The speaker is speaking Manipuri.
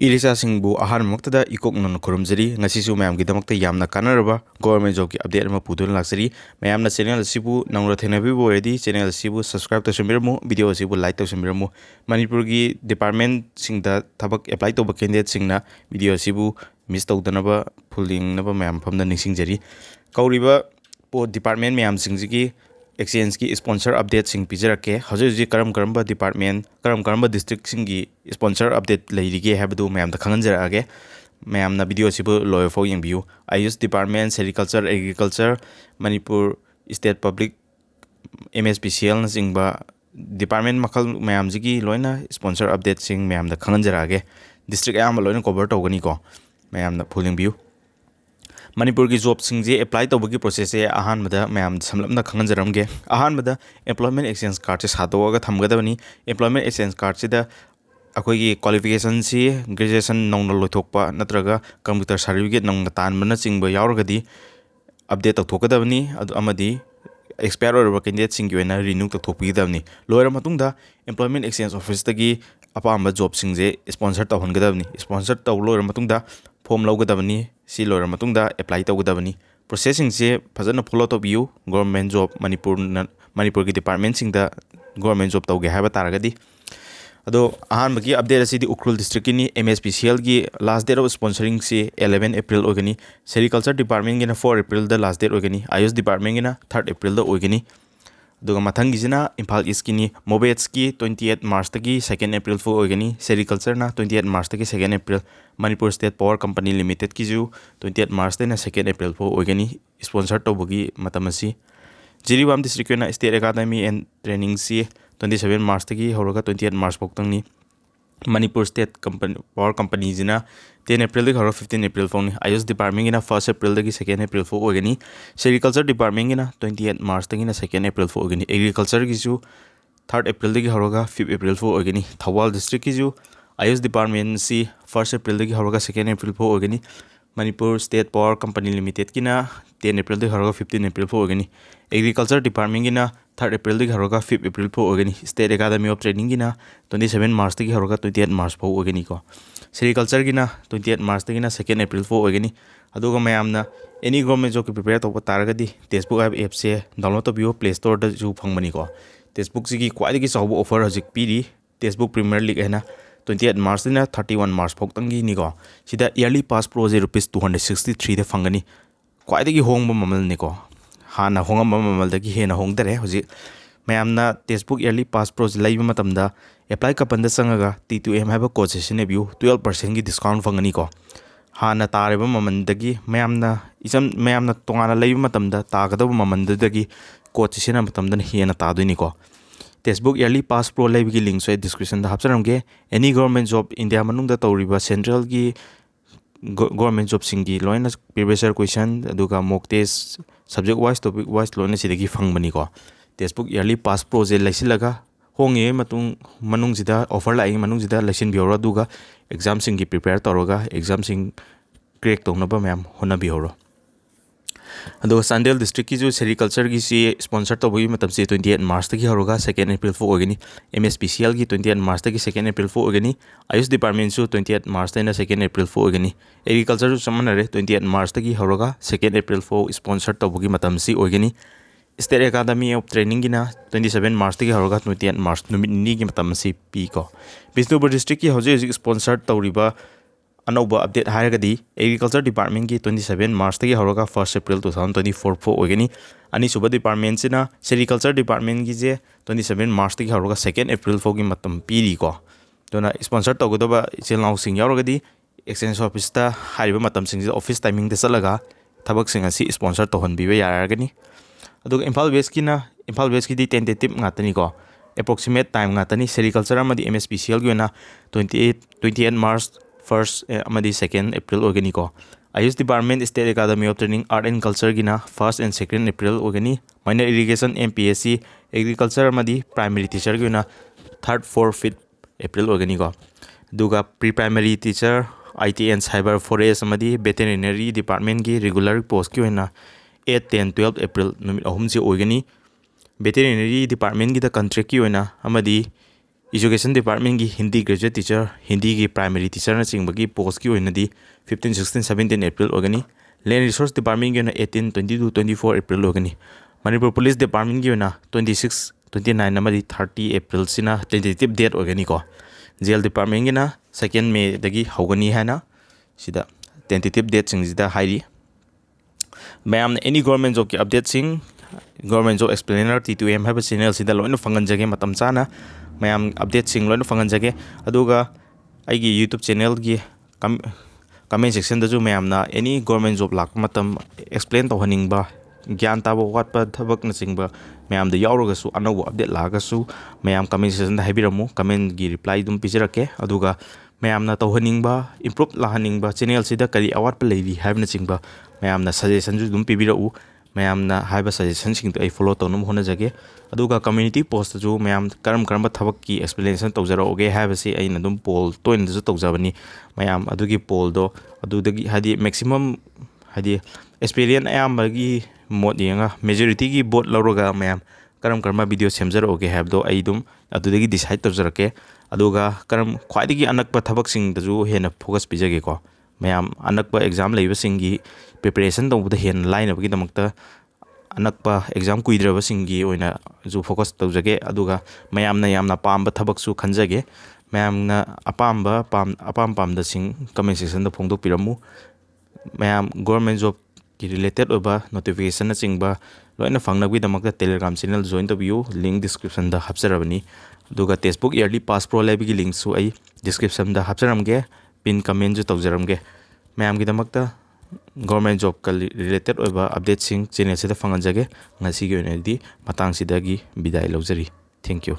Irisa Singbu Ahan Moktada Ikok non Kurumzeri, Nasisu Mam Gidamakta Yamna Kanaraba, Government Joki Update Mapudun Laxeri, Mayamna Channel Sibu, Nangro Tenabu already, Channel Sibu, subscribe to Shimiramu, video Sibu like to Shimiramu, Manipurgi Department Sing the Tabak apply to Bakendate Singna, video Sibu, Mr. Danaba, pulling Naba Mam from the Nising Jeri, Kauriba, Port Department Mam Singziki. Exchange की स्पॉन्सर अपडेट सिंग पिजरके हजे करम करम डिपार्टमेंट करम डिस्ट्रिक्ट सिंगी स्पॉन्सर अपडेट लेरिगे हैबदु मैम द खंगनजरागे मैम ना वीडियो सिबु लॉय फो यंगबियु AYUSH department sericulture agriculture Manipur state public MSPCL न सिंगबा डिपार्टमेंट मखल मैम जिगी लोइना स्पॉन्सर अपडेट सिंग मैम द खंगनजरागे डिस्ट्रिक्ट आम लोइना कवर तौगनी को मैम ना फुल यंगबियु Manipur की जॉब सिंजे अप्लाई तौबगी प्रोसेस से अहान मदा मैम समलमना खंगनजरमगे अहान मदा एम्प्लॉयमेंट एक्सचेंज कार्ड से सादोगा थमगदबनी एम्प्लॉयमेंट एक्सचेंज कार्ड से द अखोगी क्वालिफिकेशन से ग्रेजुएशन नौन लोथोकपा नत्रगा कंप्यूटर सर्टिफिकेट नौन तानबना चिंगबा यावरगदी अपडेट तौथोकदबनी अमदी एक्सपायर ओरबा कैंडिडेट सिंगी ओइना रिन्यू तौथोकपिगदबनी लोयर मतुंगदा एम्प्लॉयमेंट एक्सचेंज ऑफिस तगी अपाम जॉब सिंजे स्पॉन्सर तौहनगदबनी स्पॉन्सर तौ लोयर मतुंगदा फॉर्म लौगदबनी सी लोयर मतुंगदा अप्लाई तौगदबनी प्रोसेसिंग से फजन फॉलो तौबियु गवर्नमेंट जॉब मणिपुर की डिपार्टमेंट सिंगदा गवर्नमेंट जॉब तौगे हाबा तारगदी अदो अहानबगी अपडेट असिदी उखरुल डिस्ट्रिक्ट की एमएसपीसीएल की लास्ट डेट ऑफ स्पॉन्सरिंग से 11 अप्रैल ओगनी सेरिकल्चर डिपार्टमेंट की 4 अप्रैल द लास्ट डेट ओगनी आयुष डिपार्टमेंट की 3 अप्रैल द ओगनी दुगा मथंगिजना इम्फाल ईस्ट की मोबेट्स की 28 मार्च तक 2 अप्रैल फो ओगनी सेरिकल्चर ना 28 मार्च तक 2 April Manipur state power company limited की 28 मार्च तक 2 अप्रैल फो ओगनी स्पॉन्सर तौबगी मतमसी जिरीबाम डिस्ट्रिक्ट ना स्टेट एकेडमी एंड ट्रेनिंग से 27 मार्च तक होरगा 28 मार्च फौतंगनी Manipur state company power company जिना 10 अप्रैल तक होरगा 15 अप्रैल फौनी आयुष डिपार्टमेंट की 1 अप्रैल तक 2 अप्रैल फो ओगनी सेरिकल्चर डिपार्टमेंट की 28 मार्च तक 2 अप्रैल फो ओगनी एग्रीकल्चर की 3 अप्रैल तक होरगा 5 अप्रैल फो ओगनी थौबाल डिस्ट्रिक्ट की आयुष डिपार्टमेंट से 1 अप्रैल तक होरगा 2 अप्रैल फो ओगनी Manipur state power company limited की 10 अप्रैल तक होरगा 15 अप्रैल फो ओगनी एग्रीकल्चर डिपार्टमेंट की 3 अप्रैल तक होरगा 5 अप्रैल फो ओगनी स्टेट एकेडमी ऑफ ट्रेनिंग की 27 मार्च तक होरगा 28 मार्च फो ओगनी को सेरिकल्चर की 28 मार्च तक 2 अप्रैल फो ओगनी अदुगा मयामना एनी गवर्नमेंट जॉब की प्रिपेयर तौब तारगदी टेस्टबुक ऐप से डाउनलोड तौबियो प्ले स्टोर दा जु फंगबनी को टेस्टबुक की क्वाइदगी चाउब ऑफर हजिक पीरी टेस्टबुक प्रीमियर लीग है 28 मार्च तक 31 मार्च फौतंगी निको सिदा ईयरली पास प्रो जे ₹263 दे फंगनी क्वाइदगी होंगब ममल निको हाना होंगब ममल दगी हेना होंगदरे हजिक मैमना टेस्टबुक ईयरली पास प्रो लाइब मतमदा एप्लाई कपन चंगा T2M है कोड से सिनेबियू 12% की डिस्काउंट फंगनी को हाना तारेब ममनदगी मैमना तोंगाना लाइब मतमदा तागदब ममनदगी कोड से सिना मतमदन हेना तादोइनी को टेस्टबुक ईयरली पास प्रो लाइब की लिंक से डिस्क्रिप्शन दा हापचरमगे एनी गवर्नमेंट जॉब इंडिया मनुंग तौरीबा सेंट्रल की गवर्नमेंट जॉब सिंगी लोइना प्रीवियस ईयर क्वेश्चन अदुगा mock test subject wise topic wise लोइना सिदगी फंगबनी को टेस्टबुक ईयरली पास प्रो जे लैसिलगा होंगे मनुंग जिदा ऑफर लाई मनुंग जिदा लैसिन बिहोरो अदुगा एग्जाम सिंगी प्रिपेयर तौरगा एग्जाम सिंग क्रैक तौनबा मैम होना बिहोरो अदो सांडेल डिस्ट्रिक्ट की जो सेरिकल्चर की सी स्पॉन्सर तौबगी मतम से 28 मार्च तक होरगा 2 अप्रैल फो ओगनी एमएसपीसीएल की 28 मार्च तक 2 अप्रैल फो ओगनी आयुष डिपार्टमेंट सु 28 मार्च तक 2 अप्रैल फो ओगनी एग्रीकल्चर समनरे 28 मार्च तक होरगा 2 अप्रैल फो स्पॉन्सर तौबगी मतम सी ओगनी स्टेट एकेडमी ऑफ ट्रेनिंग की 27 मार्च तक होरगा 28 मार्च नुमिनी की मतम से पी को बिष्णुपुर डिस्ट्रिक्ट की हजे स्पॉन्सर तौरीबा अनौब अपडेट है एग्रीकल्चर डिपार्टमेंट की 27 मार्च तक होरगा 1 अप्रैल 2024 फो ओगनी अनीसुब डिपार्टमेंट से सेरिकल्चर डिपार्टमेंट की 27 मार्च तक होरगा 2 अप्रैल फो की मतम पीरी को दोना स्पॉन्सर तौगदब इचेलनाउ सिंग यावरगदी एक्सचेंज ऑफिस ता हारिबा मतम सिंग ऑफिस टाइमिंग दे चलगा थबक सिंग असि स्पॉन्सर तौहनबीबा यारगनी अदुगा इम्फाल वेस्ट की टेंटेटिव ngaतनी को एप्रोक्सीमेट टाइम ngaतनी सेरिकल्चर अमदी एमएसपीसीएल की 28 मार्च 1 अमदी 2 अप्रैल ओगनी को AYUSH department state academy of training art and culture की 1 and 2 अप्रैल ओगनी माइनर इरिगेशन एमपीएससी एग्रीकल्चर अमदी प्राइमरी टीचर की 3rd 4th 5th अप्रैल ओगनी को दुगा pre primary teacher IT and cyber forest अमदी वेटेरिनरी डिपार्टमेंट की रेगुलर पोस्ट की 8 10 12 अप्रैल नुमित अहुम से ओगनी वेटेरिनरी डिपार्टमेंट की कंट्रैक्ट की Education Department की Hindi Graduate Teacher, Hindi की Primary Teacher ना चिंग बगी post की होने दी 15, 16, 17 April होगनी. Land Resource Department की होना 18, 22, 24 April होगनी. Manipur Police Department की होना 26, 29 नंबर 30 April सिना tentative date होगनी को. Jail Department की ना 2nd May दगी होगनी है ना सिदा tentative date चिंग जिदा हाईरी. मैम any government job की update सिंग government job explainer T2M है बस channel सिदा लोइन फंगन जगह मतम चाना मैम अपडेट सिंग लोइन फंगन जगे अदुगा आइगी YouTube channel की comment section दजु मैम ना any government job लाक मतम explain तो हनिंगबा ज्ञान ताबो वाटपा थबक न सिंगबा मैम द यावरगसु अनौबो अपडेट लागसु मैम comment section दा हाइबिरमु comment की reply दुम पिजरके अदुगा मैम ना तो हनिंगबा improve लाहनिंगबा channel सिदा करी अवाटपा लेरी हाइबन सिंगबा मैम ना suggestion जु दुम पिबिरउ मैम ना हाइबा suggestion सिंग तो आई follow तोनुम होना जगे अदुगा community post जो मैम करम करम थबक की explanation तौजरओगे हाइबसे आई नदुम poll तोइन दजु तौजबनी मैम अदुगी poll दो अदुदगी हादि maximum हादि experience अयामबगी मोड येंगा majority की vote लौरगा मैम करम करम वीडियो सेमजरओगे हाइबदो आई दुम अदुदगी decide तौजरके अदुगा करम ख्वाइदगी अनकपा थबक सिंग दजु हेना focus पिजगे को मैम अनकपा exam लेबा सिंगी preparation तौबदा हेन लाइनबगी दमकता अनकपा एग्जाम कुइद्रबा सिंगी ओइना जो फोकस तौजगे अदुगा मयामना यामना पामबा थबकसु खंजगे मयामना अपाम पाम द सिंग कमेंट सेक्शन द फोंदो पिरमु मयाम गवर्नमेंट जॉब की रिलेटेड ओबा नोटिफिकेशन न सिंगबा लोइना फंगनबगी दमकता टेलीग्राम चैनल जॉइन तबियो लिंक डिस्क्रिप्शन द हबसरबनी अदुगा टेक्स्टबुक ईयरली पास प्रो लेबगी लिंक सु आई डिस्क्रिप्शन द हबसरमगे पिन कमेंट जो तौजरमगे मयाम की दमकता गवर्नमेंट जॉब का रिलेटेड अपडेट सिंग चैनल से फंगन जगे ngasi gi oinadi matang sidagi bidai lojari. Thank you.